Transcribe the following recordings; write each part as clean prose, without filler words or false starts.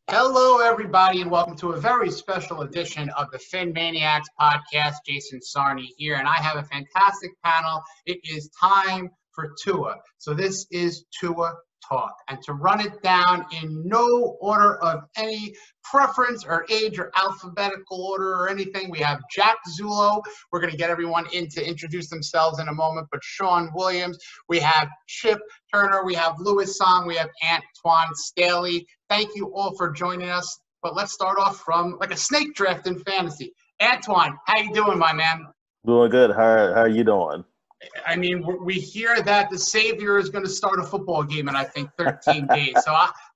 Hello, everybody, and welcome to a very special edition of the PhinManiacs podcast. Jason Sarney here, and I have a fantastic panel. It is time for Tua. So this is Tua Talk. And to run it down in no order of any preference or age or alphabetical order or anything, we have Jack Zullo. We're going to get everyone in to introduce themselves in a moment, but Shawn Williams, we have Chip Turner, we have Lewis Song, we have Antwan Staley. Thank you all for joining us, but let's start off from like a snake draft in fantasy. Antwan, how you doing, my man? Doing good. How are you doing? I mean, we hear that the Savior is going to start a football game in, I think, 13 days, so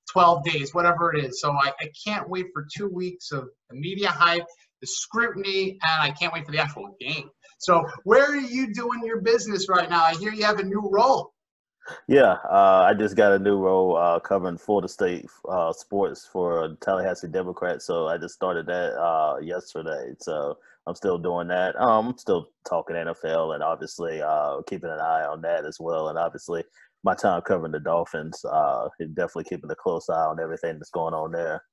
12 days, whatever it is. So I can't wait for 2 weeks of the media hype, the scrutiny, and I can't wait for the actual game. So where are you doing your business right now? I hear you have a new role. Yeah, I just got a new role covering Florida State sports for Tallahassee Democrats. So I just started that yesterday. So I'm still doing that. I'm still talking NFL and obviously keeping an eye on that as well. And obviously my time covering the Dolphins, definitely keeping a close eye on everything that's going on there.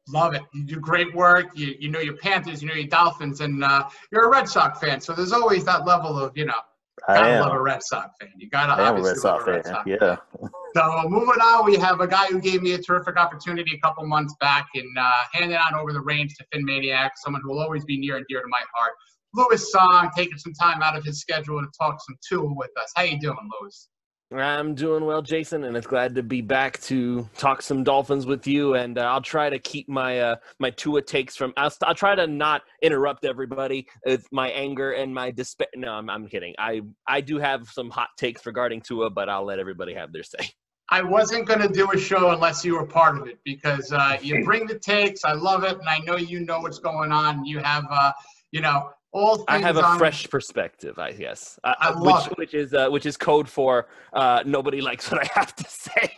Love it. You do great work. You know your Panthers, you know your Dolphins, and you're a Red Sox fan. So there's always that level of, gotta love a Red Sox fan. You gotta obviously love a Red Sox fan. Yeah. So moving on, we have a guy who gave me a terrific opportunity a couple months back and handed on over the reins to PhinManiacs, someone who will always be near and dear to my heart. Lewis Song, taking some time out of his schedule to talk some Tua with us. How you doing, Lewis? I'm doing well, Jason, and it's glad to be back to talk some Dolphins with you. And I'll try to keep my my Tua takes from. I'll try to not interrupt everybody with my anger and my despair. No, I'm kidding. I do have some hot takes regarding Tua, but I'll let everybody have their say. I wasn't going to do a show unless you were part of it because you bring the takes. I love it, and I know you know what's going on. You have, all things I have a fresh perspective, I guess. I love it. Which is code for nobody likes what I have to say.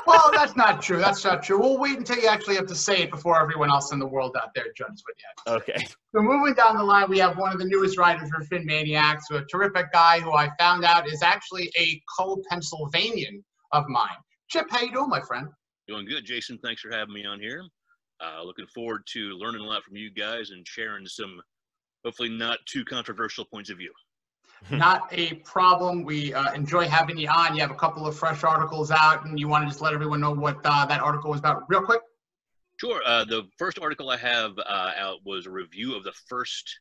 Well, that's not true. That's not true. We'll wait until you actually have to say it before everyone else in the world out there judges what you have to say. Okay. So moving down the line, we have one of the newest writers for PhinManiacs, a terrific guy who I found out is actually a co-Pennsylvanian of mine. Chip, how you doing, my friend? Doing good, Jason. Thanks for having me on here. Looking forward to learning a lot from you guys and sharing some hopefully not too controversial points of view. Not a problem. We enjoy having you on. You have a couple of fresh articles out, and you want to just let everyone know what that article was about real quick? Sure. The first article I have out was a review of the first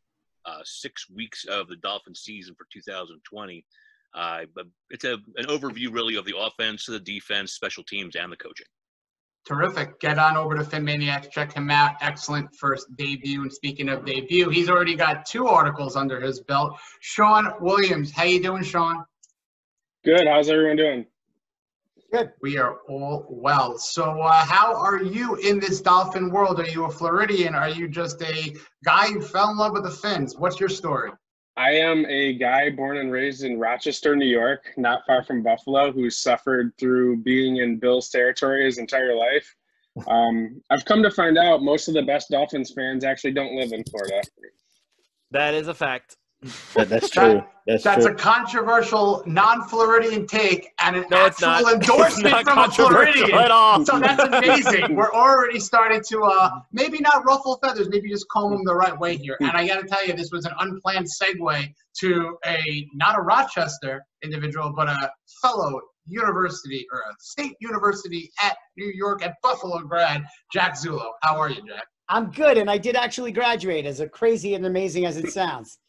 6 weeks of the Dolphins season for 2020. It's an overview, really, of the offense, the defense, special teams, and the coaching. Terrific. Get on over to PhinManiacs. Check him out. Excellent first debut. And speaking of debut, he's already got 2 articles under his belt. Shawn Williams. How you doing, Shawn? Good. How's everyone doing? Good. We are all well. So how are you in this Dolphin world? Are you a Floridian? Are you just a guy who fell in love with the Fins? What's your story? I am a guy born and raised in Rochester, New York, not far from Buffalo, who suffered through being in Bills territory his entire life. I've come to find out most of the best Dolphins fans actually don't live in Florida. That is a fact. That's true. That's true. A controversial non-Floridian take and an actual endorsement from a Floridian. At all. So that's amazing. We're already starting to maybe not ruffle feathers, maybe just comb them the right way here. And I got to tell you, this was an unplanned segue to not a Rochester individual, but a fellow university or a state university at New York at Buffalo grad, Jack Zullo. How are you, Jack? I'm good, and I did actually graduate, as crazy and amazing as it sounds.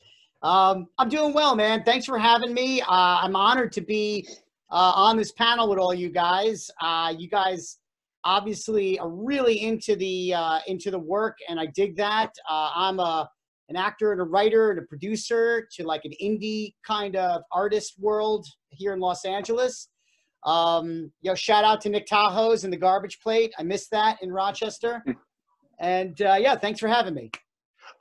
I'm doing well, man. Thanks for having me. I'm honored to be on this panel with all you guys. You guys obviously are really into the work, and I dig that. I'm an actor and a writer and a producer to like an indie kind of artist world here in Los Angeles. Shout out to Nick Tahoe's and the Garbage Plate. I missed that in Rochester. And thanks for having me.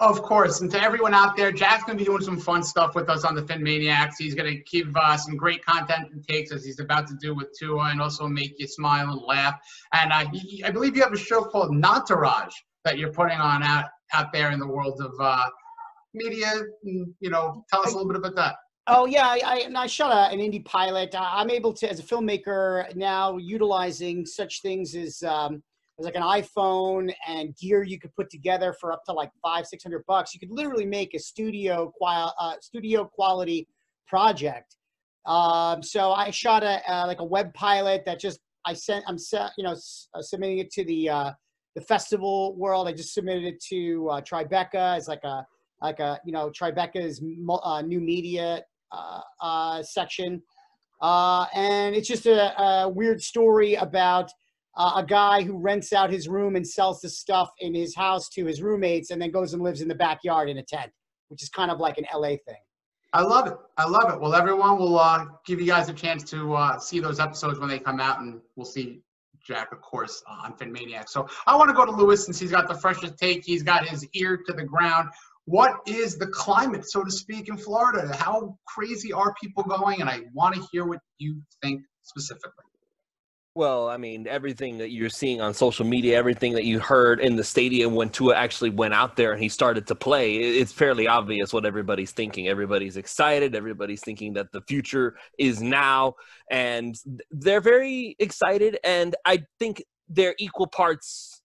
Of course. And to everyone out there, Jack's going to be doing some fun stuff with us on the PhinManiacs. He's going to give some great content and takes as he's about to do with Tua and also make you smile and laugh. And I believe you have a show called Entourage that you're putting on out there in the world of media. Tell us a little bit about that. Oh, yeah. I shot an indie pilot. I'm able to, as a filmmaker now, utilizing such things as there's like an iPhone and gear you could put together for up to like $500-600. You could literally make a studio quality project. So I shot like a web pilot that I'm submitting it to the festival world. I just submitted it to Tribeca as like a Tribeca's new media section. And it's just a weird story about a guy who rents out his room and sells the stuff in his house to his roommates and then goes and lives in the backyard in a tent, which is kind of like an LA thing. I love it. I love it. Well, everyone will give you guys a chance to see those episodes when they come out, and we'll see Jack, of course, on PhinManiacs. So I want to go to Lewis since he's got the freshest take. He's got his ear to the ground. What is the climate, so to speak, in Florida? How crazy are people going? And I want to hear what you think specifically. Well, I mean, everything that you're seeing on social media, everything that you heard in the stadium when Tua actually went out there and he started to play, it's fairly obvious what everybody's thinking. Everybody's excited. Everybody's thinking that the future is now, and they're very excited. And I think they're equal parts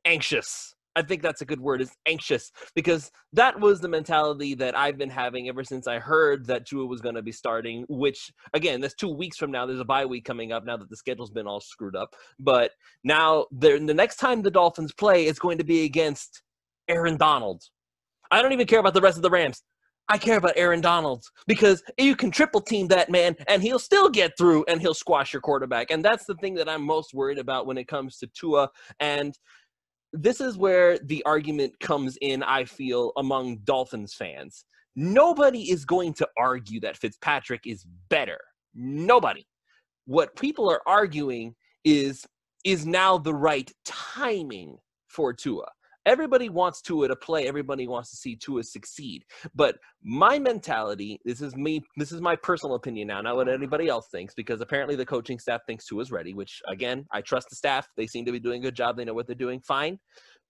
anxious. I think that's a good word, is anxious, because that was the mentality that I've been having ever since I heard that Tua was going to be starting, which, again, that's 2 weeks from now. There's a bye week coming up now that the schedule's been all screwed up. But now the next time the Dolphins play, it's going to be against Aaron Donald. I don't even care about the rest of the Rams. I care about Aaron Donald, because you can triple team that man and he'll still get through and he'll squash your quarterback. And that's the thing that I'm most worried about when it comes to Tua. And this is where the argument comes in, I feel, among Dolphins fans. Nobody is going to argue that Fitzpatrick is better. Nobody. What people are arguing is now the right timing for Tua. Everybody wants Tua to play. Everybody wants to see Tua succeed. But my mentality, this is my personal opinion now, not what anybody else thinks, because apparently the coaching staff thinks Tua's ready, which, again, I trust the staff. They seem to be doing a good job. They know what they're doing. Fine.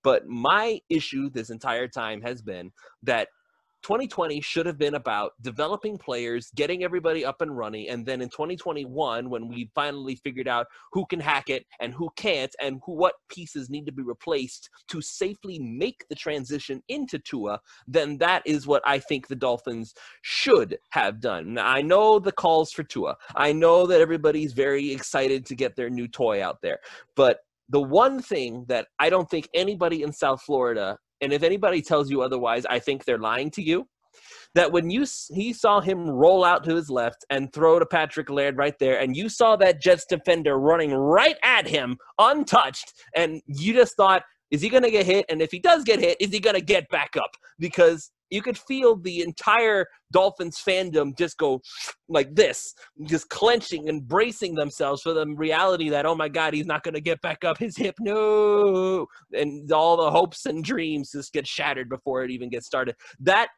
But my issue this entire time has been that 2020 should have been about developing players, getting everybody up and running, and then in 2021, when we finally figured out who can hack it and who can't, and what pieces need to be replaced to safely make the transition into Tua, then that is what I think the Dolphins should have done. Now, I know the calls for Tua. I know that everybody's very excited to get their new toy out there. But the one thing that I don't think anybody in South Florida, and if anybody tells you otherwise, I think they're lying to you, that when he saw him roll out to his left and throw to Patrick Laird right there, and you saw that Jets defender running right at him untouched, and you just thought, is he going to get hit? And if he does get hit, is he going to get back up? Because you could feel the entire Dolphins fandom just go like this, just clenching and bracing themselves for the reality that, oh my God, he's not going to get back up. His hip, no. And all the hopes and dreams just get shattered before it even gets started. That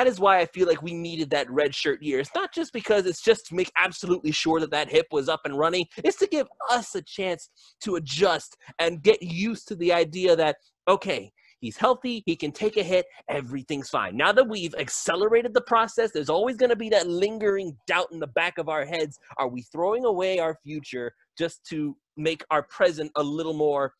is why I feel like we needed that red shirt year. It's not just because it's just to make absolutely sure that hip was up and running. It's to give us a chance to adjust and get used to the idea that, okay, he's healthy, he can take a hit, everything's fine. Now that we've accelerated the process, there's always going to be that lingering doubt in the back of our heads. Are we throwing away our future just to make our present a little more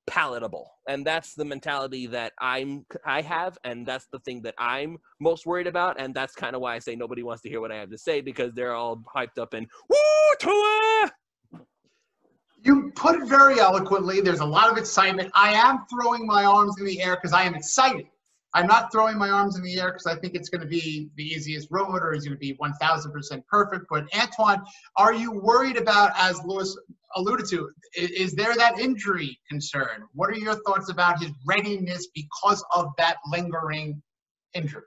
palatable? And that's the mentality that I have, and that's the thing that I'm most worried about, and that's kind of why I say nobody wants to hear what I have to say, because they're all hyped up and, woo, Tua! You put it very eloquently. There's a lot of excitement. I am throwing my arms in the air because I am excited. I'm not throwing my arms in the air because I think it's going to be the easiest road or is going to be 1,000% perfect. But Antwan, are you worried about, as Lewis alluded to, is there that injury concern? What are your thoughts about his readiness because of that lingering injury?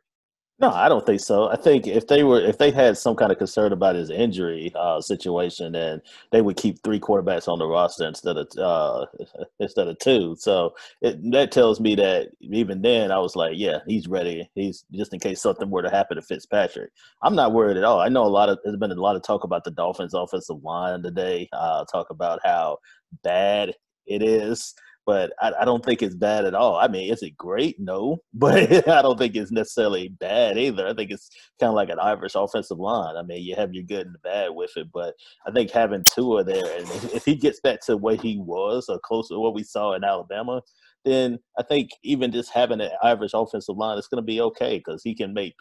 No, I don't think so. I think if they had some kind of concern about his injury situation, then they would keep 3 quarterbacks on the roster instead of 2. So that tells me that even then I was like, yeah, he's ready. He's just in case something were to happen to Fitzpatrick. I'm not worried at all. I know there's been a lot of talk about the Dolphins' offensive line today. Talk about how bad it is. but I don't think it's bad at all. I mean, is it great? No, but I don't think it's necessarily bad either. I think it's kind of like an Irish offensive line. I mean, you have your good and the bad with it, but I think having Tua there, and if he gets back to what he was or close to what we saw in Alabama, then I think even just having an Irish offensive line is going to be okay because he can make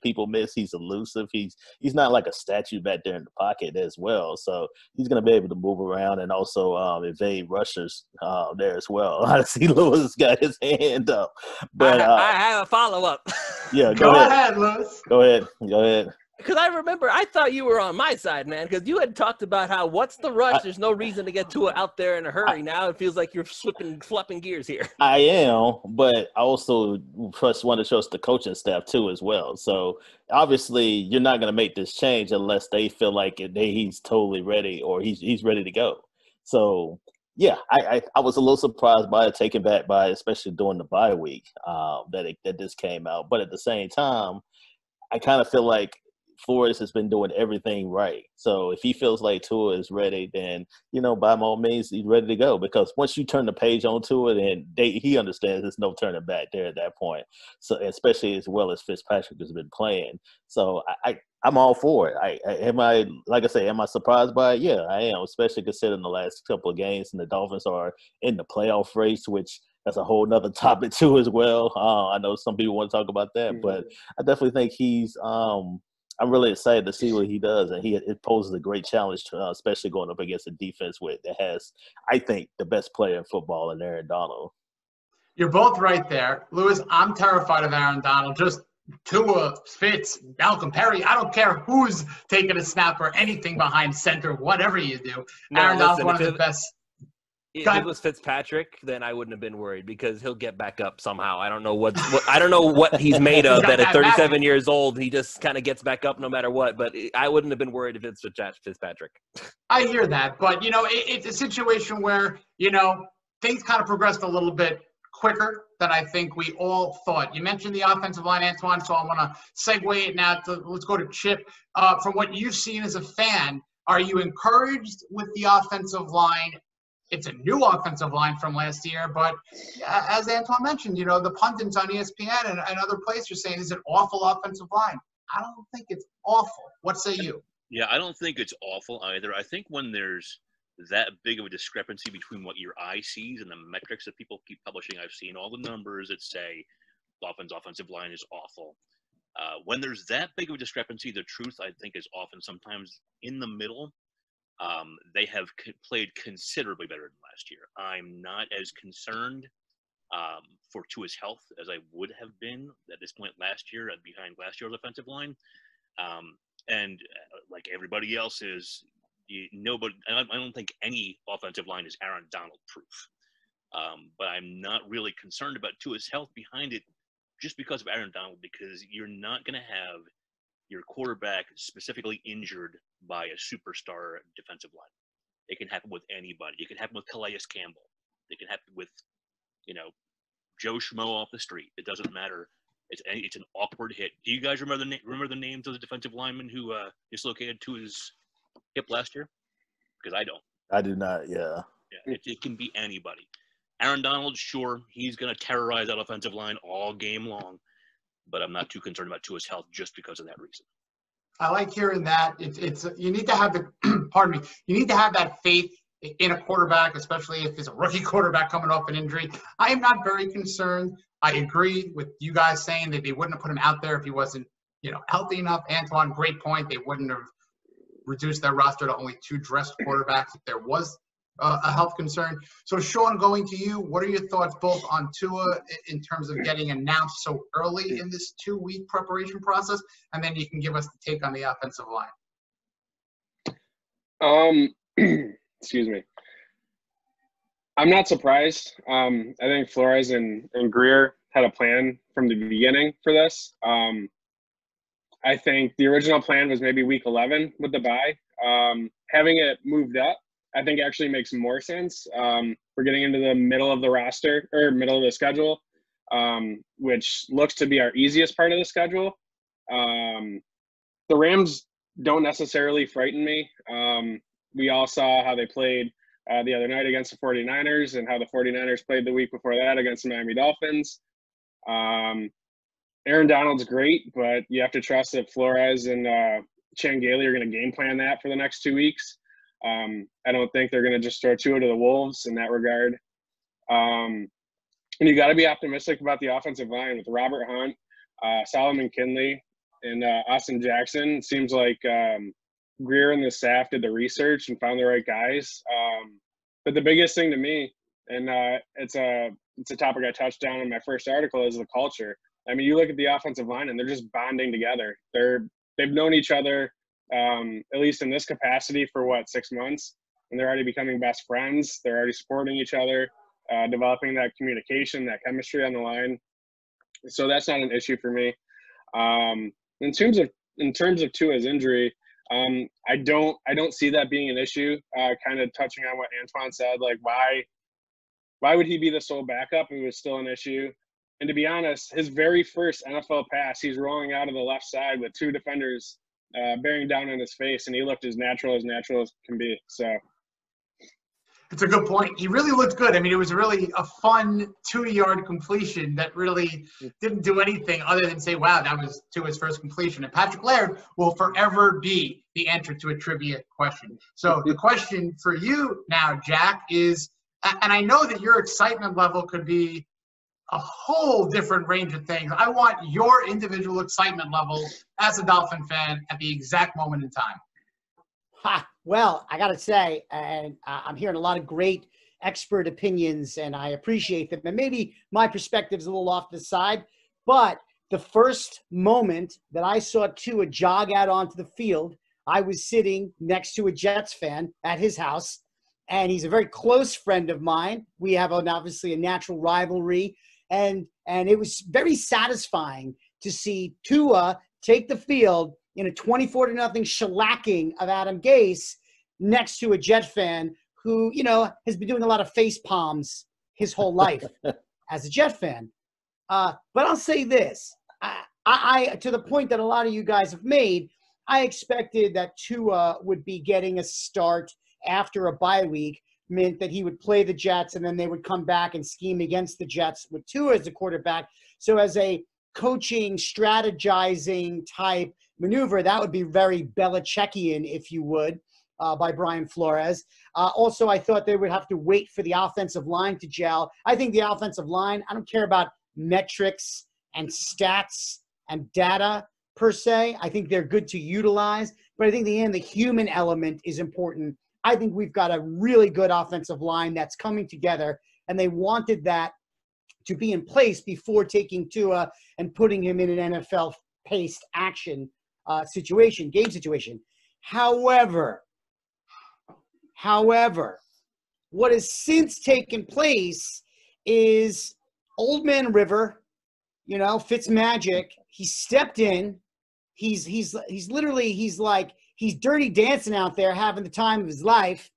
people miss. He's elusive. He's not like a statue back there in the pocket as well. So he's going to be able to move around and also evade rushers there as well. I see Lewis got his hand up, but I have a follow up. Yeah, go ahead, Lewis. Go ahead. Because I thought you were on my side, man. Because you had talked about how what's the rush? There's no reason to get Tua out there in a hurry. Now it feels like you're flipping gears here. I am, but I also want to trust the coaching staff too as well. So obviously, you're not going to make this change unless they feel like he's totally ready or he's ready to go. So yeah, I was a little surprised by it, taken back by it, especially during the bye week that this came out. But at the same time, I kind of feel like Flores has been doing everything right. So if he feels like Tua is ready, then, by all means, he's ready to go. Because once you turn the page on Tua, then he understands there's no turning back there at that point. So especially as well as Fitzpatrick has been playing. So I'm all for it. Am I surprised by it? Yeah, I am, especially considering the last couple of games and the Dolphins are in the playoff race, which that's a whole nother topic too as well. I know some people want to talk about that, but I definitely think he's I'm really excited to see what he does, and it poses a great challenge, especially going up against a defense that has, I think, the best player in football in Aaron Donald. You're both right there. Lewis, I'm terrified of Aaron Donald. Just Tua, Fitz, Malcolm Perry. I don't care who's taking a snap or anything behind center, whatever you do. Aaron Donald's one of the best. If it was Fitzpatrick, then I wouldn't have been worried because he'll get back up somehow. I don't know what he's made of. That at 37 years old, he just kind of gets back up no matter what. But I wouldn't have been worried if it's Fitzpatrick. I hear that, but it's a situation where things kind of progressed a little bit quicker than I think we all thought. You mentioned the offensive line, Antwan, so I want to segue it now. Let's go to Chip. From what you've seen as a fan, are you encouraged with the offensive line? It's a new offensive line from last year, but as Antwan mentioned, the pundits on ESPN and other places are saying it's an awful offensive line. I don't think it's awful. What say you? Yeah, I don't think it's awful either. I think when there's that big of a discrepancy between what your eye sees and the metrics that people keep publishing, I've seen all the numbers that say Dolphins' offensive line is awful. When there's that big of a discrepancy, the truth, I think, is often sometimes in the middle. They have played considerably better than last year. I'm not as concerned for Tua's health as I would have been at this point last year behind last year's offensive line. And like everybody else is, I don't think any offensive line is Aaron Donald proof. But I'm not really concerned about Tua's health behind it just because of Aaron Donald, because you're not going to have your quarterback specifically injured by a superstar defensive line. It can happen with anybody. It can happen with Calais Campbell. It can happen with, Joe Schmo off the street. It doesn't matter. It's an awkward hit. Do you guys remember the names of the defensive linemen who dislocated to his hip last year? Because I don't. I do not. Yeah. It can be anybody. Aaron Donald, sure, he's going to terrorize that offensive line all game long, but I'm not too concerned about Tua's health just because of that reason. I like hearing that. It's you need to have the you need to have that faith in a quarterback, especially if there's a rookie quarterback coming off an injury. I am not very concerned. I agree with you guys saying that they wouldn't have put him out there if he wasn't, healthy enough. Antwan, great point. They wouldn't have reduced their roster to only 2 dressed quarterbacks if there was a health concern. So, Shawn, going to you, what are your thoughts both on Tua in terms of getting announced so early in this 2-week preparation process, and then you can give us the take on the offensive line? Excuse me. I'm not surprised. I think Flores and Greer had a plan from the beginning for this. I think the original plan was maybe week 11 with the bye. Having it moved up, I think actually makes more sense. We're getting into the middle of the roster or middle of the schedule, which looks to be our easiest part of the schedule. The Rams don't necessarily frighten me. We all saw how they played the other night against the 49ers and how the 49ers played the week before that against the Miami Dolphins. Aaron Donald's great, but you have to trust that Flores and Chan Gailey are going to game plan that for the next 2 weeks. I don't think they're going to just throw Tua to the wolves in that regard. And you got to be optimistic about the offensive line with Robert Hunt, Solomon Kinley, and Austin Jackson. It seems like Greer and the staff did the research and found the right guys. But the biggest thing to me, and it's a topic I touched on in my first article, is the culture. I mean, you look at the offensive line and they're just bonding together. They've known each other, at least in this capacity, for 6 months, and they're already becoming best friends. They're already supporting each other, developing that communication, that chemistry on the line. So that's not an issue for me. In terms of Tua's injury, I don't see that being an issue. Kind of touching on what Antwan said, like why would he be the sole backup? It was still an issue. And to be honest, his very first NFL pass, he's rolling out of the left side with 2 defenders bearing down on his face, and he looked as natural as can be. So it's a good point. He really looked good. I mean, it was really a fun 2-yard completion that really didn't do anything other than say, wow, that was Tua's first completion. And Patrick Laird will forever be the answer to a trivia question. So the question for you now, Jack, is, and I know that your excitement level could be a whole different range of things. I want your individual excitement level as a Dolphin fan at the exact moment in time. Well, I got to say, and I'm hearing a lot of great expert opinions, and I appreciate them. And maybe my perspective is a little off the side, but the first moment that I saw Tua jog out onto the field, I was sitting next to a Jets fan at his house, and he's a very close friend of mine. We have obviously a natural rivalry, and it was very satisfying to see Tua take the field in a 24-0 shellacking of Adam Gase next to a Jet fan who, has been doing a lot of face palms his whole life as a Jet fan. But I'll say this. I to the point that a lot of you guys have made, I expected that Tua would be getting a start after a bye week, meant that he would play the Jets and then they would come back and scheme against the Jets with Tua as the quarterback. So as a coaching, strategizing type maneuver, that would be very Belichickian, if you would, by Brian Flores. Also, I thought they would have to wait for the offensive line to gel. I think the offensive line, I don't care about metrics and stats and data per se. I think they're good to utilize, but I think the human element is important. I think we've got a really good offensive line that's coming together, and they wanted that to be in place before taking Tua and putting him in an NFL-paced action game situation. However, what has since taken place is Old Man River, Fitzmagic, he stepped in. He's dirty dancing out there having the time of his life.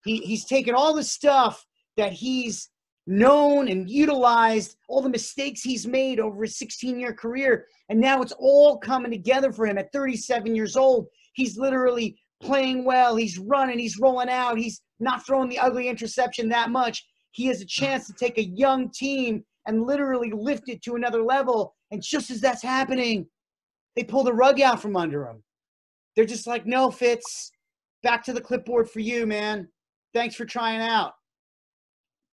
He's taken all the stuff that he's known and utilized, all the mistakes he's made over his 16-year career, and now it's all coming together for him at 37 years old. He's literally playing well. He's running. He's rolling out. He's not throwing the ugly interception that much. He has a chance to take a young team and literally lift it to another level. And just as that's happening, they pull the rug out from under him. They're just like, no, Fitz, back to the clipboard for you, man. Thanks for trying out.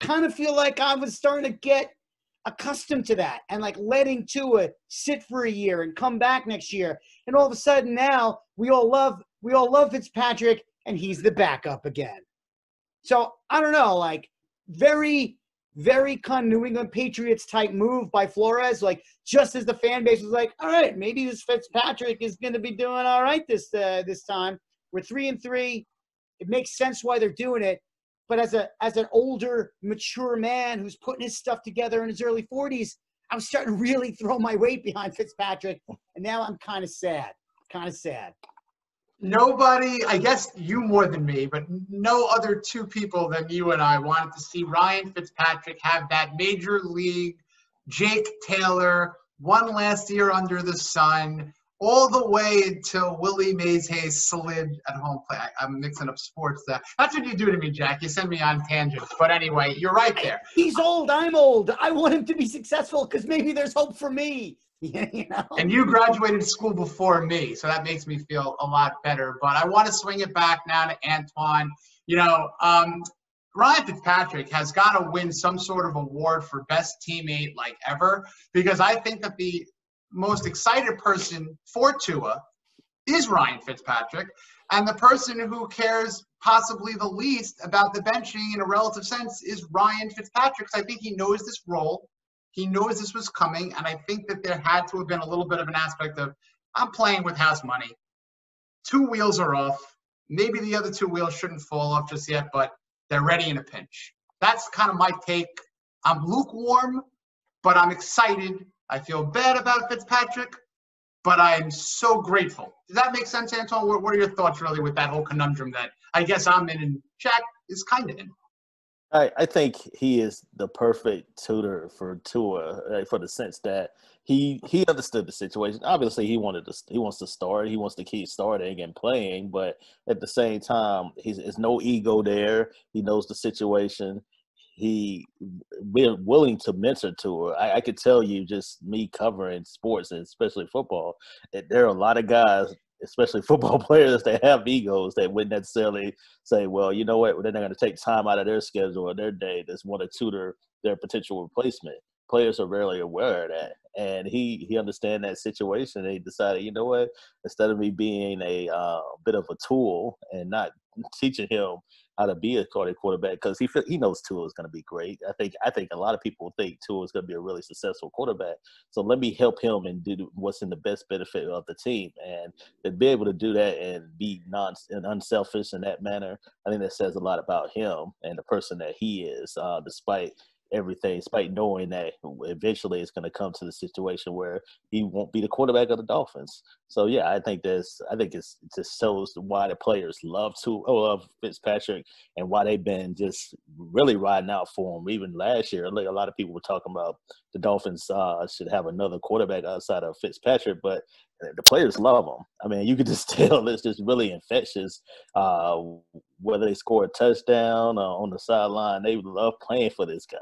Kind of feel like I was starting to get accustomed to that and like letting Tua sit for a year and come back next year. And all of a sudden now we all love Fitzpatrick and he's the backup again. So I don't know, like very, very kind of New England Patriots type move by Flores. Like just as the fan base was like, all right, maybe this Fitzpatrick is going to be doing all right this time. We're 3-3. It makes sense why they're doing it. But as an older, mature man who's putting his stuff together in his early 40s, I was starting to really throw my weight behind Fitzpatrick. And now I'm kind of sad. Nobody, I guess you more than me, but no other two people than you and I wanted to see Ryan Fitzpatrick have that major league Jake Taylor, one last year under the sun, all the way until Willie Mays-Hayes slid at home plate. I'm mixing up sports there. That's what you do to me, Jack. You send me on tangents. But anyway, you're right there. He's old. I'm old. I want him to be successful because maybe there's hope for me. You know? And you graduated school before me, so that makes me feel a lot better. But I want to swing it back now to Antwan. Ryan Fitzpatrick has got to win some sort of award for best teammate like ever, because I think that the most excited person for Tua is Ryan Fitzpatrick, and the person who cares possibly the least about the benching in a relative sense is Ryan Fitzpatrick. I think he knows this role. He knows this was coming, and I think that there had to have been a little bit of an aspect of, I'm playing with house money. 2 wheels are off. Maybe the other 2 wheels shouldn't fall off just yet, but they're ready in a pinch. That's kind of my take. I'm lukewarm, but I'm excited. I feel bad about Fitzpatrick, but I'm so grateful. Does that make sense, Antwan? What are your thoughts really with that whole conundrum that I guess I'm in and Jack is kind of in? I think he is the perfect tutor for Tua, for the sense that he understood the situation. Obviously, he wants to start. He wants to keep starting and playing, but at the same time, there's no ego there. He knows the situation. We're willing to mentor Tua. I could tell you, just me covering sports and especially football, that there are a lot of guys, especially football players, that have egos that wouldn't necessarily say, well, you know what, they're not going to take time out of their schedule or their day to want to tutor their potential replacement. Players are rarely aware of that. And he understands that situation. And he decided, you know what, instead of me being a bit of a tool and not teaching him how to be a quarterback, because he knows Tua is going to be great. I think a lot of people think Tua is going to be a really successful quarterback. So let me help him and do what's in the best benefit of the team, and to be able to do that and be unselfish in that manner. I think that says a lot about him and the person that he is, despite everything, despite knowing that eventually it's going to come to the situation where he won't be the quarterback of the Dolphins. So yeah, I think it just shows why the players love Fitzpatrick and why they've been just really riding out for him. Even last year, like a lot of people were talking about the Dolphins should have another quarterback outside of Fitzpatrick, but the players love him. I mean, you could just tell it's just really infectious. Whether they score a touchdown on the sideline, they love playing for this guy.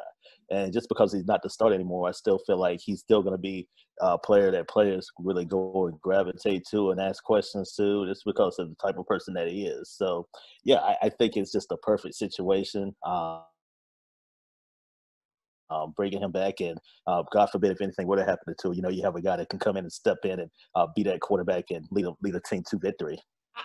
And just because he's not the starter anymore, I still feel like he's still going to be a player that players really go and gravitate to and ask questions to, just because of the type of person that he is. So, yeah, I think it's just a perfect situation. Bringing him back, and God forbid if anything were to happen to, you have a guy that can come in and step in and be that quarterback and lead a team to victory.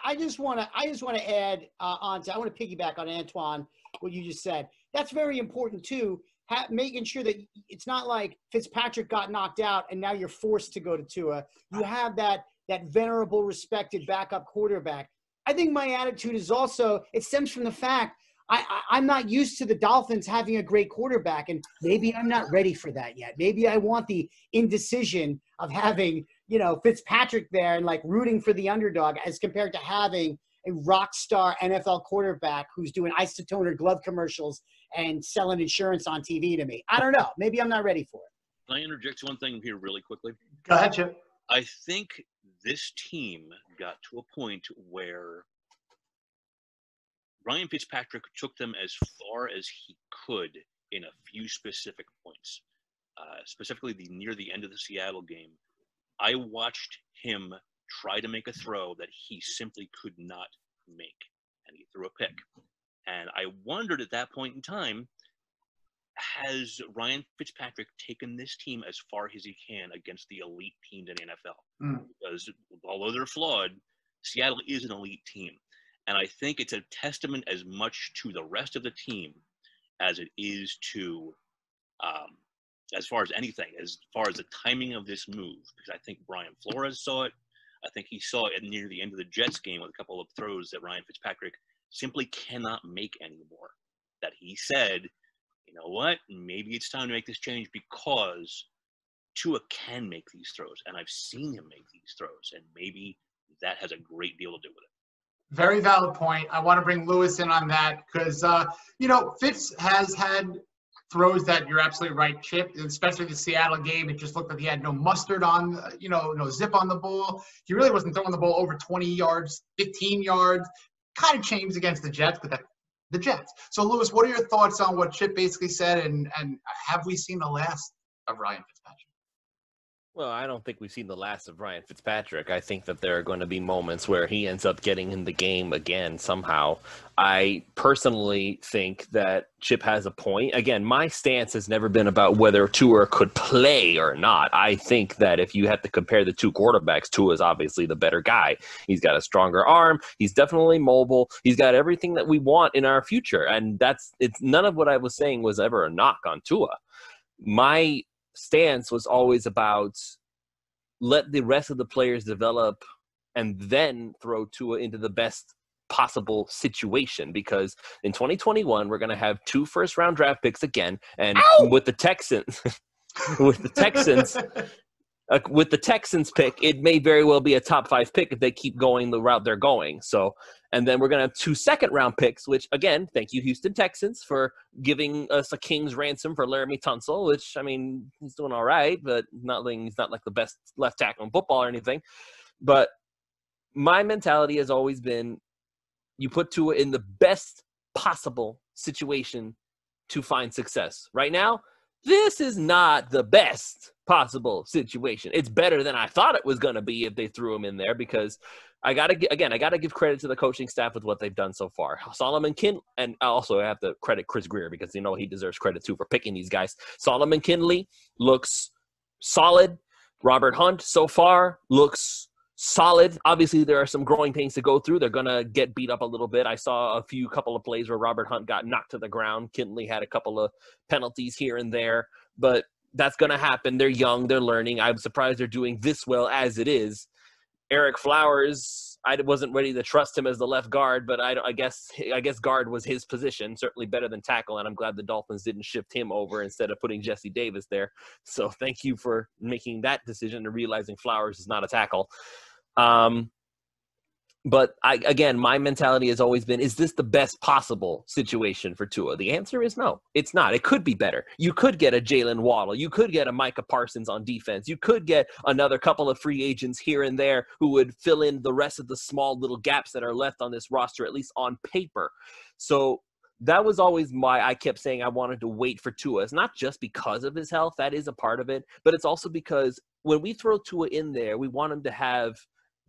I just want to add on to, I want to piggyback on Antwan, what you just said. That's very important too. Making sure that it's not like Fitzpatrick got knocked out and now you're forced to go to Tua. You have that venerable, respected backup quarterback. I think my attitude is also, it stems from the fact I'm not used to the Dolphins having a great quarterback, and maybe I'm not ready for that yet. Maybe I want the indecision of having, Fitzpatrick there and like rooting for the underdog as compared to having a rock star NFL quarterback who's doing isotoner glove commercials and selling insurance on TV to me. I don't know. Maybe I'm not ready for it. Can I interject one thing here really quickly? Go ahead, Chip. I think this team got to a point where Ryan Fitzpatrick took them as far as he could in a few specific points. Specifically, near the end of the Seattle game, I watched him try to make a throw that he simply could not make, and he threw a pick. And I wondered at that point in time, has Ryan Fitzpatrick taken this team as far as he can against the elite teams in the NFL? Because although they're flawed, Seattle is an elite team. And I think it's a testament as much to the rest of the team as it is to, as far as anything, as far as the timing of this move. Because I think Brian Flores saw it. I think he saw it near the end of the Jets game with a couple of throws that Ryan Fitzpatrick simply cannot make anymore. That he said, you know what, maybe it's time to make this change because Tua can make these throws. And I've seen him make these throws. And maybe that has a great deal to do with it. Very valid point. I want to bring Lewis in on that because, Fitz has had throws that you're absolutely right, Chip, especially the Seattle game. It just looked like he had no mustard on, no zip on the ball. He really wasn't throwing the ball over 20 yards, 15 yards. Kind of changed against the Jets, but the Jets. So, Lewis, what are your thoughts on what Chip basically said, and have we seen the last of Ryan Fitzpatrick? Well, I don't think we've seen the last of Ryan Fitzpatrick. I think that there are going to be moments where he ends up getting in the game again somehow. I personally think that Chip has a point. Again, my stance has never been about whether Tua could play or not. I think that if you have to compare the two quarterbacks, Tua is obviously the better guy. He's got a stronger arm. He's definitely mobile. He's got everything that we want in our future. And it's none of what I was saying was ever a knock on Tua. My stance was always about let the rest of the players develop and then throw Tua into the best possible situation, because in 2021 we're going to have 2 first-round draft picks again, and with the Texans with the Texans pick, it may very well be a top 5 pick if they keep going the route they're going. So, and then we're going to have 2 second-round picks, which, again, thank you, Houston Texans, for giving us a king's ransom for Laramie Tunsil, which, I mean, he's doing all right, but he's not like the best left tackle in football or anything. But my mentality has always been you put Tua in the best possible situation to find success. Right now, this is not the best possible situation. It's better than I thought it was going to be if they threw him in there, because I got to give credit to the coaching staff with what they've done so far. Solomon Kindley, and also I have to credit Chris Greer, because he deserves credit too for picking these guys. Solomon Kindley looks solid. Robert Hunt so far looks solid. Obviously, there are some growing pains to go through. They're going to get beat up a little bit. I saw a couple of plays where Robert Hunt got knocked to the ground. Kindley had a couple of penalties here and there, but that's going to happen. They're young. They're learning. I'm surprised they're doing this well as it is. Eric Flowers, I wasn't ready to trust him as the left guard, but I guess guard was his position, certainly better than tackle, and I'm glad the Dolphins didn't shift him over instead of putting Jesse Davis there. So thank you for making that decision and realizing Flowers is not a tackle. But my mentality has always been, is this the best possible situation for Tua? The answer is no, it's not. It could be better. You could get a Jalen Waddle. You could get a Micah Parsons on defense. You could get another couple of free agents here and there who would fill in the rest of the small little gaps that are left on this roster, at least on paper. So that was always I kept saying I wanted to wait for Tua. It's not just because of his health. That is a part of it. But it's also because when we throw Tua in there, we want him to have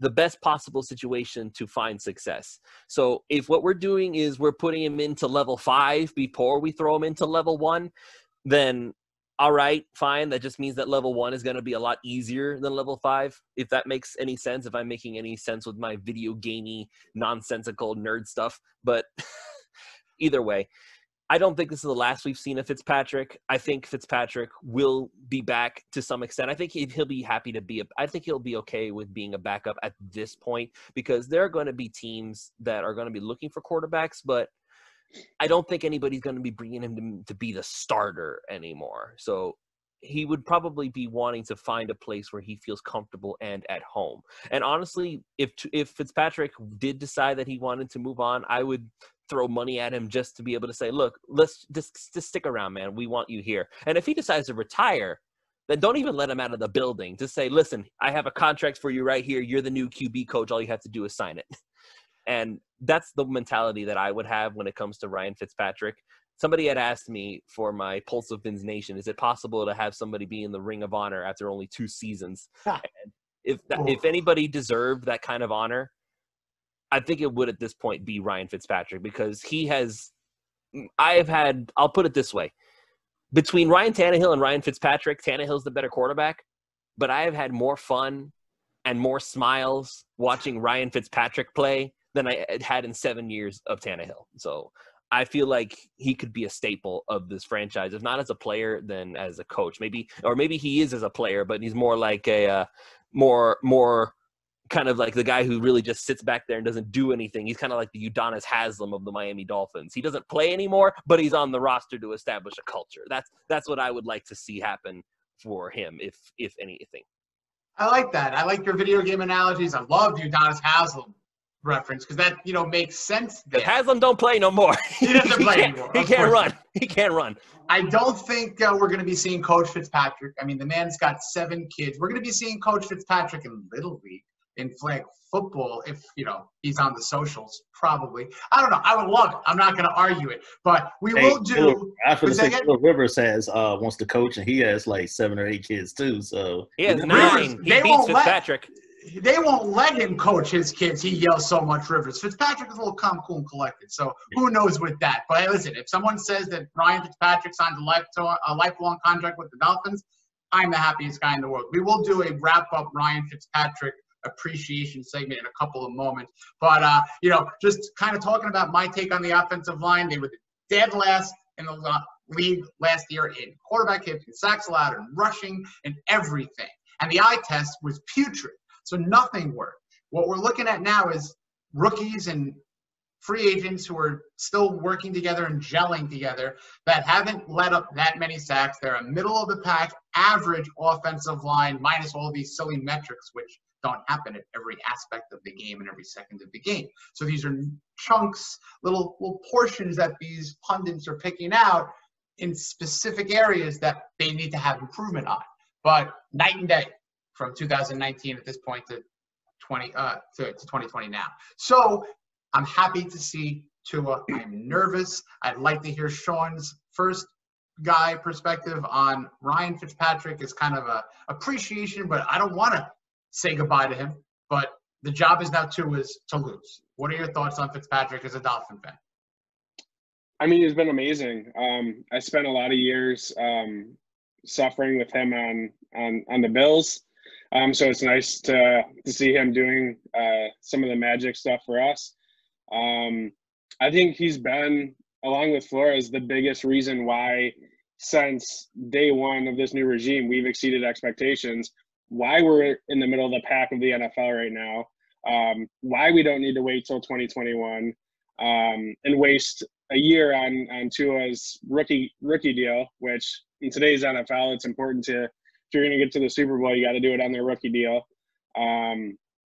the best possible situation to find success. So if what we're doing is we're putting him into level 5 before we throw him into level 1, then all right, fine. That just means that level 1 is going to be a lot easier than level 5. If that makes any sense, if I'm making any sense with my video gamey, nonsensical nerd stuff. But either way, I don't think this is the last we've seen of Fitzpatrick. I think Fitzpatrick will be back to some extent. I think he'll be happy to be I think he'll be okay with being a backup at this point, because there are going to be teams that are going to be looking for quarterbacks, but I don't think anybody's going to be bringing him to be the starter anymore. So he would probably be wanting to find a place where he feels comfortable and at home. And honestly, if Fitzpatrick did decide that he wanted to move on, I would throw money at him just to be able to say, look, let's just stick around, man. We want you here. And if he decides to retire, then don't even let him out of the building. Just say, listen, I have a contract for you right here. You're the new QB coach. All you have to do is sign it. And that's the mentality that I would have when it comes to Ryan Fitzpatrick. Somebody had asked me for my Pulse of Vince Nation, is it possible to have somebody be in the Ring of Honor after only 2 seasons? And if anybody deserved that kind of honor, I think it would at this point be Ryan Fitzpatrick, because I'll put it this way. Between Ryan Tannehill and Ryan Fitzpatrick, Tannehill's the better quarterback, but I have had more fun and more smiles watching Ryan Fitzpatrick play than I had in 7 years of Tannehill. So I feel like he could be a staple of this franchise, if not as a player, then as a coach. Maybe he is as a player, but he's more like a more kind of like the guy who really just sits back there and doesn't do anything. He's kind of like the Udonis Haslem of the Miami Dolphins. He doesn't play anymore, but he's on the roster to establish a culture. That's what I would like to see happen for him, if anything. I like that. I like your video game analogies. I love Udonis Haslem. reference because that, makes sense there. Haslam don't play no more. He doesn't play anymore. He can't run. He can't run. I don't think we're going to be seeing Coach Fitzpatrick. I mean, the man's got 7 kids. We're going to be seeing Coach Fitzpatrick in Little League, in flag football, if, he's on the socials, probably. I don't know. I would love it. I'm not going to argue it. But we will do. After the Phil Rivers wants to coach, and he has like 7 or 8 kids too. So he has 9. He beats Fitzpatrick. They won't let him coach his kids. He yells so much, Rivers. Fitzpatrick is a little calm, cool, and collected. So who knows with that? But hey, listen, if someone says that Ryan Fitzpatrick signed a lifelong contract with the Dolphins, I'm the happiest guy in the world. We will do a wrap-up Ryan Fitzpatrick appreciation segment in a couple of moments. But, just kind of talking about my take on the offensive line, they were dead last in the league last year in quarterback hits and sacks allowed and rushing and everything. And the eye test was putrid. So nothing worked. What we're looking at now is rookies and free agents who are still working together and gelling together that haven't let up that many sacks. They're a middle-of-the-pack, average offensive line, minus all these silly metrics, which don't happen at every aspect of the game and every second of the game. So these are chunks, little portions that these pundits are picking out in specific areas that they need to have improvement on. But night and day from 2019 at this point to 2020 now. So I'm happy to see Tua. I'm nervous. I'd like to hear Shawn's first guy perspective on Ryan Fitzpatrick as kind of a appreciation, but I don't want to say goodbye to him. But the job is now Tua's to lose. What are your thoughts on Fitzpatrick as a Dolphin fan? I mean, he's been amazing. I spent a lot of years suffering with him on the Bills. So it's nice to see him doing some of the magic stuff for us. I think he's been, along with Flores, the biggest reason why since day one of this new regime, we've exceeded expectations, why we're in the middle of the pack of the NFL right now, why we don't need to wait till 2021 and waste a year on Tua's rookie deal, which in today's NFL, it's important to, if you're going to get to the Super Bowl, you got to do it on their rookie deal.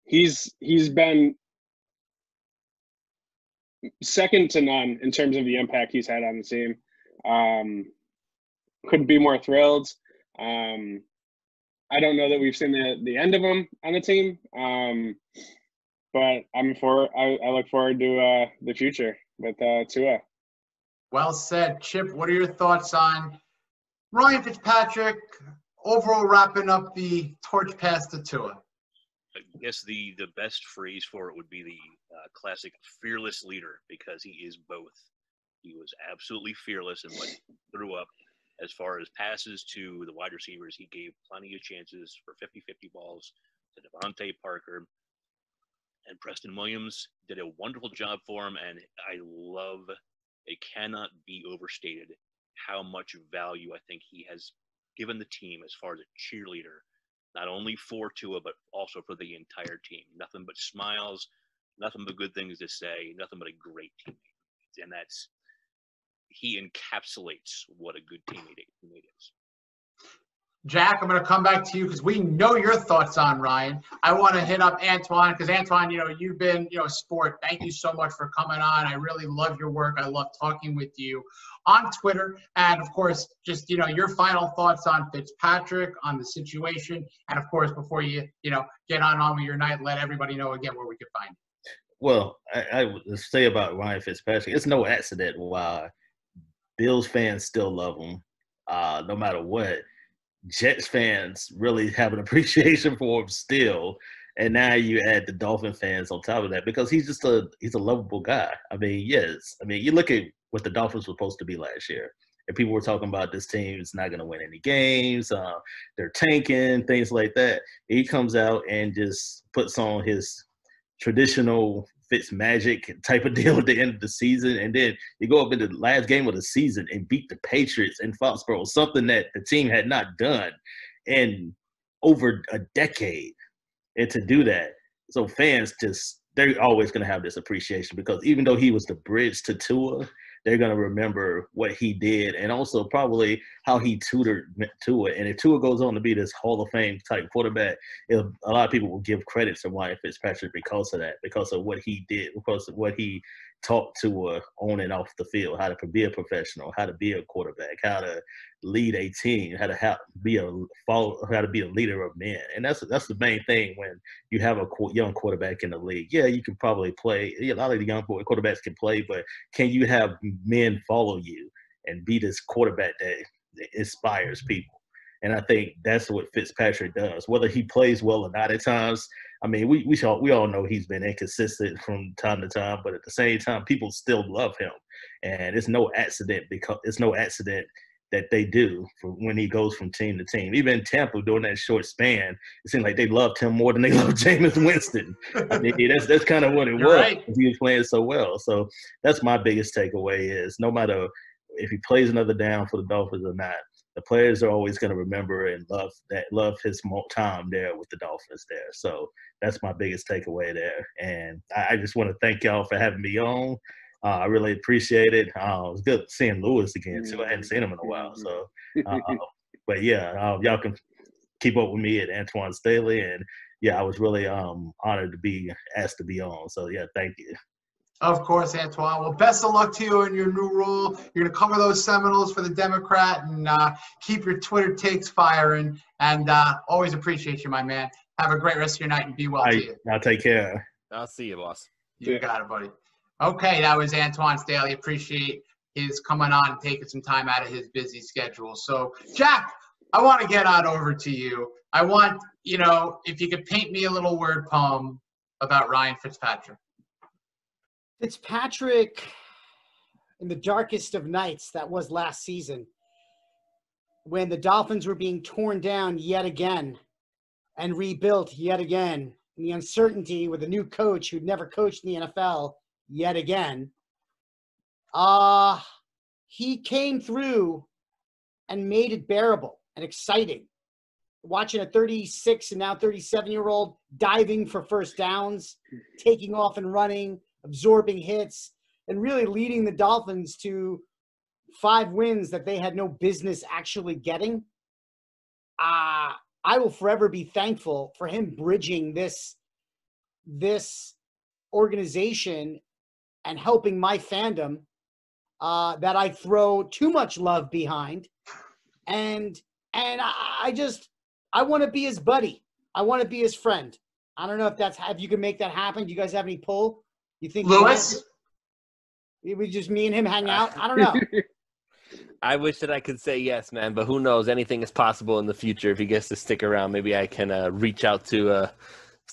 He's been second to none in terms of the impact he's had on the team. Couldn't be more thrilled. I don't know that we've seen the end of him on the team, but I look forward to the future with Tua. Well said. Chip, what are your thoughts on Ryan Fitzpatrick overall wrapping up the torch pass to Tua? I guess the best phrase for it would be the classic fearless leader, because he is both. He was absolutely fearless in what he threw up. As far as passes to the wide receivers, he gave plenty of chances for 50-50 balls to Devontae Parker. And Preston Williams did a wonderful job for him, and I love, it cannot be overstated how much value I think he has given the team as far as a cheerleader, not only for Tua, but also for the entire team. Nothing but smiles, nothing but good things to say, nothing but a great teammate. And he encapsulates what a good teammate is. Jack, I'm going to come back to you because we know your thoughts on Ryan. I want to hit up Antwan because, Antwan, you've been, a sport. Thank you so much for coming on. I really love your work. I love talking with you on Twitter. And, of course, just, your final thoughts on Fitzpatrick, on the situation. And, of course, before you, get on with your night, let everybody know again where we can find you. Well, I would say about Ryan Fitzpatrick, it's no accident why Bills fans still love him, no matter what. Jets fans really have an appreciation for him still, and now you add the Dolphin fans on top of that because he's a lovable guy. I mean, yes. I mean, you look at what the Dolphins were supposed to be last year, and people were talking about this team is not going to win any games, they're tanking, things like that. He comes out and just puts on his traditional Fitz magic type of deal at the end of the season, and then you go up in the last game of the season and beat the Patriots in Foxborough, something that the team had not done in over a decade. And to do that, so fans they're always going to have this appreciation because even though he was the bridge to Tua, they're going to remember what he did and also probably how he tutored Tua. And if Tua goes on to be this Hall of Fame type quarterback, a lot of people will give credit to Ryan Fitzpatrick because of that, because of what he did, because of what he taught Tua on and off the field, how to be a professional, how to be a quarterback, how to lead a team, how to be a leader of men. And that's the main thing when you have a young quarterback in the league. Yeah, you can probably play. A lot of the young quarterbacks can play, but can you have men follow you and be this quarterback that inspires people? And I think that's what Fitzpatrick does. Whether he plays well or not at times, I mean, we all know he's been inconsistent from time to time, but at the same time, people still love him. And it's no accident that they do for when he goes from team to team. Even in Tampa, during that short span, it seemed like they loved him more than they loved Jameis Winston. I mean, that's kind of what it was. Right. He was playing so well. So that's my biggest takeaway is no matter if he plays another down for the Dolphins or not, the players are always going to remember and love his time there with the Dolphins there. So that's my biggest takeaway there. And I just want to thank y'all for having me on. I really appreciate it. It was good seeing Lewis again, too. I hadn't seen him in a while. So, but yeah, y'all can keep up with me at Antwan Staley. And yeah, I was really honored to be asked to be on. So yeah, thank you. Of course, Antwan. Well, best of luck to you in your new role. You're going to cover those Seminoles for the Democrat and keep your Twitter takes firing. And always appreciate you, my man. Have a great rest of your night and be well to you. I'll take care. I'll see you, boss. You got it, buddy. Okay, that was Antwan Staley. Appreciate his coming on and taking some time out of his busy schedule. So, Jack, I want to get on over to you. I want, if you could paint me a little word poem about Ryan Fitzpatrick. Fitzpatrick, in the darkest of nights, that was last season, when the Dolphins were being torn down yet again and rebuilt yet again, and the uncertainty with a new coach who'd never coached in the NFL yet again, he came through and made it bearable and exciting. Watching a 36 and now 37-year-old diving for first downs, taking off and running, absorbing hits, and really leading the Dolphins to 5 wins that they had no business actually getting. I will forever be thankful for him bridging this organization and helping my fandom that I throw too much love behind. And I want to be his buddy. I want to be his friend. I don't know if you can make that happen. Do you guys have any pull? You think Lewis? It was just me and him hang out? I don't know. I wish that I could say yes, man, but who knows? Anything is possible in the future. If he gets to stick around, maybe I can reach out to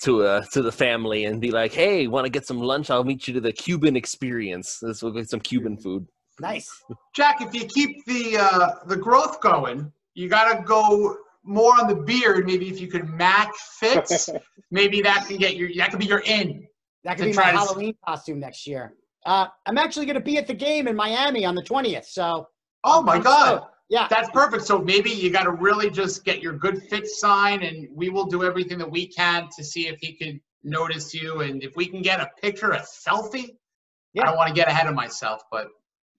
the family and be like, hey, want to get some lunch? I'll meet you to the Cuban experience. This will get some Cuban food. Nice. Jack, if you keep the growth going, you got to go more on the beard. Maybe if you could match Fitz, maybe that could be your in. That could be my Halloween costume next year. I'm actually going to be at the game in Miami on the 20th. So. Oh my God. So, yeah. That's perfect. So maybe you got to really just get your good fit sign, and we will do everything that we can to see if he could notice you. And if we can get a picture, a selfie. Yeah. I don't want to get ahead of myself, but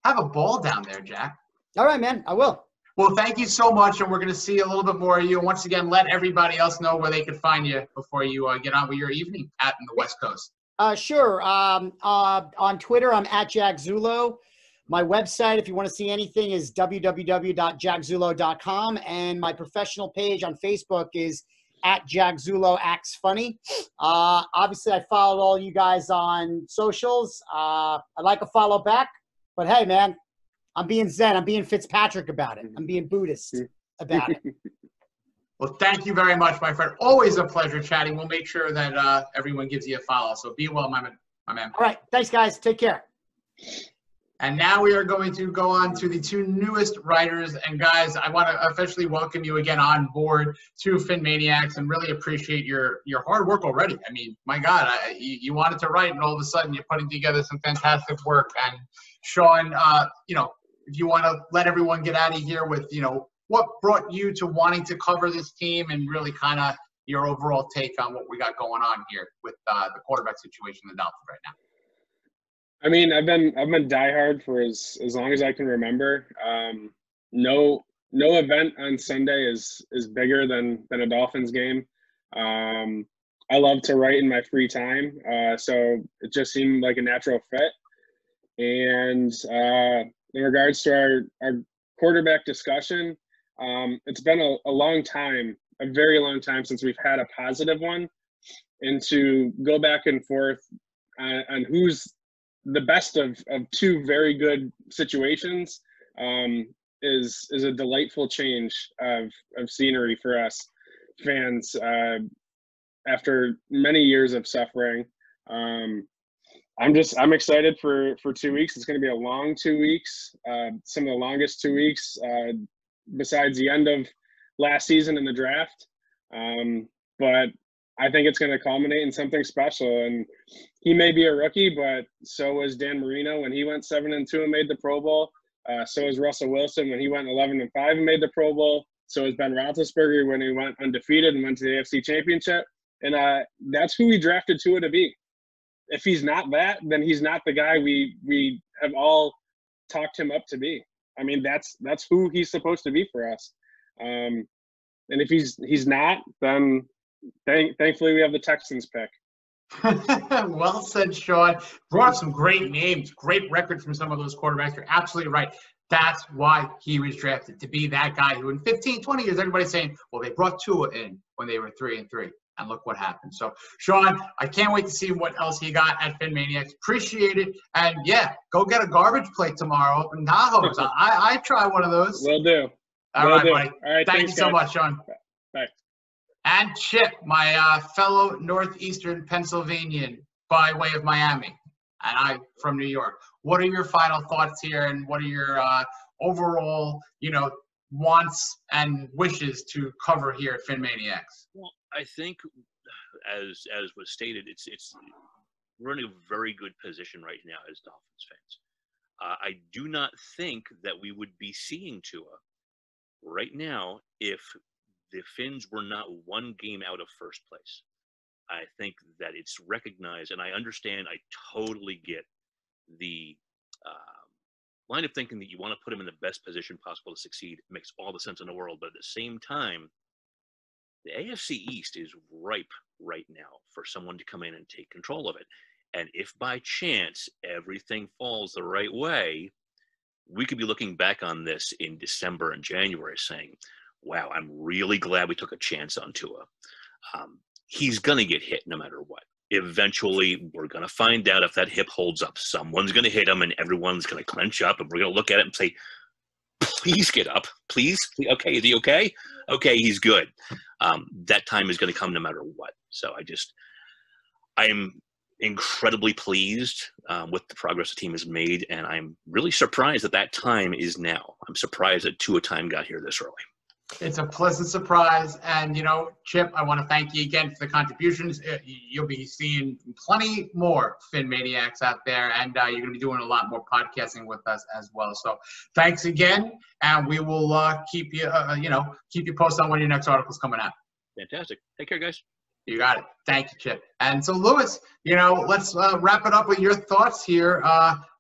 have a ball down there, Jack. All right, man. I will. Well, thank you so much, and we're going to see a little bit more of you. And once again, let everybody else know where they could find you before you get on with your evening at in the West Coast. Sure. On Twitter, I'm at Jack Zullo. My website, if you want to see anything, is www.jackzullo.com. And my professional page on Facebook is at Jack Zullo Acts Funny. Obviously, I follow all you guys on socials. I'd like a follow back. But hey, man, I'm being Zen. I'm being Fitzpatrick about it. I'm being Buddhist about it. Well, thank you very much, my friend. Always a pleasure chatting. We'll make sure that everyone gives you a follow. So be well, my man. All right. Thanks, guys. Take care. And now we are going to go on to the 2 newest writers. And guys, I want to officially welcome you again on board to PhinManiacs and really appreciate your hard work already. I mean, my God, you wanted to write, and all of a sudden you're putting together some fantastic work. And Shawn, if you want to let everyone get out of here with, what brought you to wanting to cover this team and really kind of your overall take on what we got going on here with the quarterback situation in the Dolphins right now. I mean, I've been diehard for as long as I can remember. No event on Sunday is bigger than a Dolphins game. I love to write in my free time, so it just seemed like a natural fit. And in regards to our quarterback discussion, it's been a long time, a very long time since we've had a positive one, and to go back and forth on who's the best of two very good situations is a delightful change of scenery for us fans after many years of suffering. I'm excited for 2 weeks. It's going to be a long 2 weeks, some of the longest 2 weeks besides the end of last season in the draft. But I think it's going to culminate in something special. And he may be a rookie, but so was Dan Marino when he went 7-2 and made the Pro Bowl. So was Russell Wilson when he went 11-5 and made the Pro Bowl. So was Ben Roethlisberger when he went undefeated and went to the AFC Championship. And that's who we drafted Tua to be. If he's not that, then he's not the guy we have all talked him up to be. I mean, that's who he's supposed to be for us. And if he's not, then thankfully we have the Texans pick. Well said, Shawn. Brought up some great names, great record from some of those quarterbacks. You're absolutely right. That's why he was drafted, to be that guy who in 15, 20 years, everybody's saying, well, they brought Tua in when they were 3-3. And look what happened. So, Shawn, I can't wait to see what else he got at PhinManiacs. Appreciate it. And, yeah, go get a garbage plate tomorrow up in Tahoe's. I try one of those. Will do. All right, buddy. All right, Thank you so much, Shawn. Bye. And Chip, my fellow Northeastern Pennsylvanian by way of Miami, and I'm from New York. What are your final thoughts here, and what are your overall, wants and wishes to cover here at PhinManiacs? Well, I think, as was stated, we're in a very good position right now as Dolphins fans. I do not think that we would be seeing Tua right now if the Finns were not one game out of first place. I think that it's recognized, and I understand, I totally get the line of thinking that you want to put him in the best position possible to succeed. It makes all the sense in the world, but at the same time, the AFC East is ripe right now for someone to come in and take control of it. And if by chance everything falls the right way, we could be looking back on this in December and January saying, wow, I'm really glad we took a chance on Tua. He's going to get hit no matter what. Eventually, we're going to find out if that hip holds up. Someone's going to hit him, and everyone's going to clench up, and we're going to look at it and say, please get up. Please. Okay, is he okay? Okay, he's good. That time is going to come no matter what. So I am incredibly pleased with the progress the team has made, and I'm really surprised that time is now. I'm surprised that Tua time got here this early. It's a pleasant surprise. And, Chip, I want to thank you again for the contributions. You'll be seeing plenty more PhinManiacs out there, and you're going to be doing a lot more podcasting with us as well. So thanks again, and we will keep you posted on when your next article's coming out. Fantastic. Take care, guys. You got it. Thank you, Chip. And so, Lewis, let's wrap it up with your thoughts here.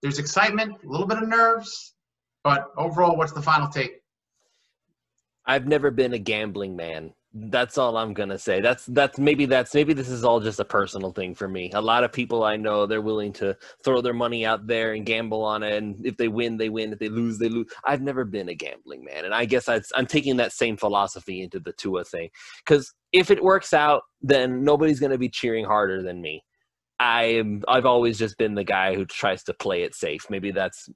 There's excitement, a little bit of nerves, but overall, what's the final take? I've never been a gambling man. That's all I'm gonna say. Maybe this is all just a personal thing for me. A lot of people I know, they're willing to throw their money out there and gamble on it, and if they win, they win. If they lose, they lose. I've never been a gambling man, and I guess I'm taking that same philosophy into the Tua thing. Because if it works out, then nobody's gonna be cheering harder than me. I've always just been the guy who tries to play it safe. Maybe that's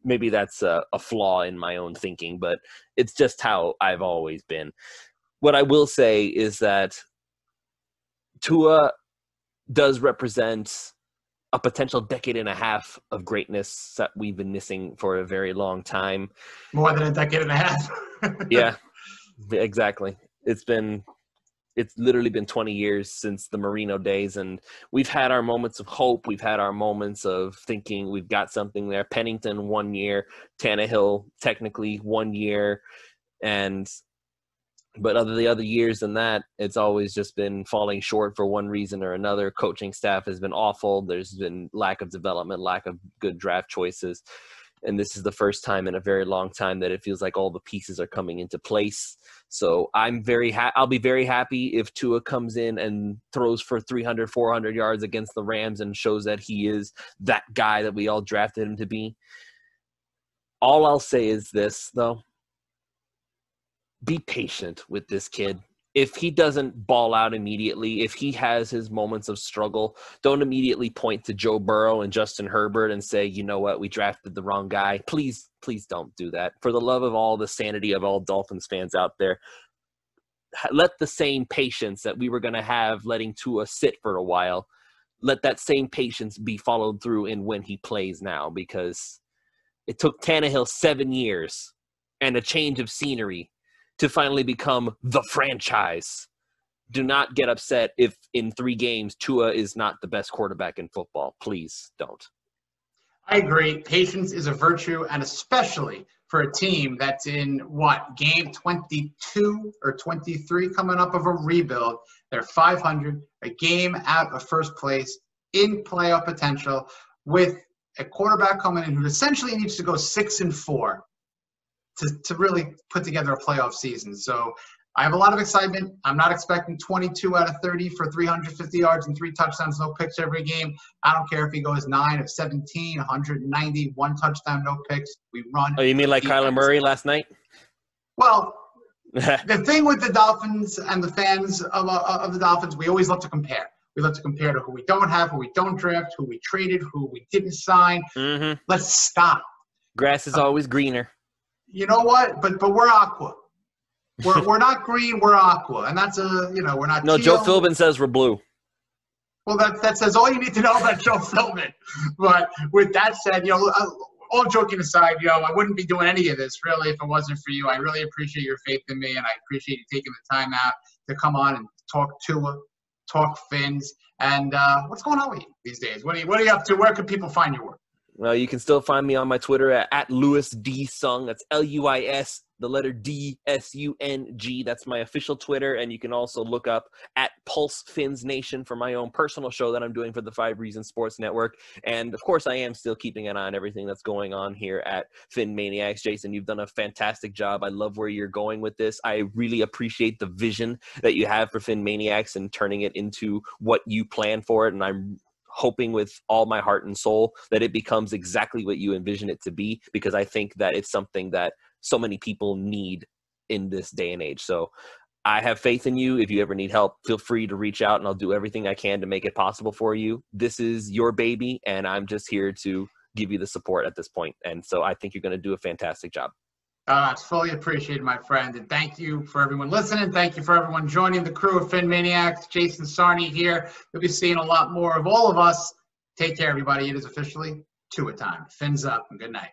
a flaw in my own thinking, but it's just how I've always been. What I will say is that Tua does represent a potential decade and a half of greatness that we've been missing for a very long time. More than a decade and a half. Yeah, exactly. It's literally been 20 years since the Marino days, and we've had our moments of hope. We've had our moments of thinking we've got something there. Pennington 1 year, Tannehill technically 1 year, and But the other years than that, it's always just been falling short for one reason or another. Coaching staff has been awful. There's been lack of development, lack of good draft choices. And this is the first time in a very long time that it feels like all the pieces are coming into place. So I'm I'll be very happy if Tua comes in and throws for 300, 400 yards against the Rams and shows that he is that guy that we all drafted him to be. All I'll say is this, though. Be patient with this kid. If he doesn't ball out immediately, if he has his moments of struggle, don't immediately point to Joe Burrow and Justin Herbert and say, you know what, we drafted the wrong guy. Please don't do that. For the love of all the sanity of all Dolphins fans out there, let the same patience that we were going to have letting Tua sit for a while, let that same patience be followed through in when he plays now, because it took Tannehill 7 years and a change of scenery to finally become the franchise. Do not get upset if in 3 games Tua is not the best quarterback in football. Please don't. I agree. Patience is a virtue, and especially for a team that's in, game 22 or 23 coming up of a rebuild. They're 500, a game out of first place, in playoff potential, with a quarterback coming in who essentially needs to go 6-4. To really put together a playoff season. So I have a lot of excitement. I'm not expecting 22 out of 30 for 350 yards and 3 touchdowns, no picks every game. I don't care if he goes 9 of 17, 190, 1 touchdown, no picks. We run. Oh, you mean like Kyler Murray last night? Well, the thing with the Dolphins and the fans of the Dolphins, we always love to compare. We love to compare to who we don't have, who we don't draft, who we traded, who we didn't sign. Mm-hmm. Let's stop. Grass is always greener. You know what? But we're aqua. We're not green. We're aqua, and that's we're not. No, teal. Joe Philbin says we're blue. Well, that says all you need to know about Joe Philbin. But with that said, all joking aside, I wouldn't be doing any of this really if it wasn't for you. I really appreciate your faith in me, and I appreciate you taking the time out to come on and talk Tua, talk Fins, and what's going on with you these days? What are you up to? Where can people find your work? Well, you can still find me on my Twitter at Louis D. Sung. That's Luis, the letter D, S-U-N-G. That's my official Twitter. And you can also look up at Pulse Fins Nation for my own personal show that I'm doing for the 5 Reasons Sports Network. And, of course, I am still keeping an eye on everything that's going on here at PhinManiacs. Jason, you've done a fantastic job. I love where you're going with this. I really appreciate the vision that you have for PhinManiacs and turning it into what you plan for it. And I'm hoping with all my heart and soul that it becomes exactly what you envision it to be, because I think that it's something that so many people need in this day and age. So I have faith in you. If you ever need help, feel free to reach out and I'll do everything I can to make it possible for you. This is your baby and I'm just here to give you the support at this point. And so I think you're going to do a fantastic job. It's fully appreciated, my friend. And thank you for everyone listening. Thank you for everyone joining the crew of PhinManiacs. Jason Sarney here. You'll be seeing a lot more of all of us. Take care, everybody. It is officially Tua time. Fins up and good night.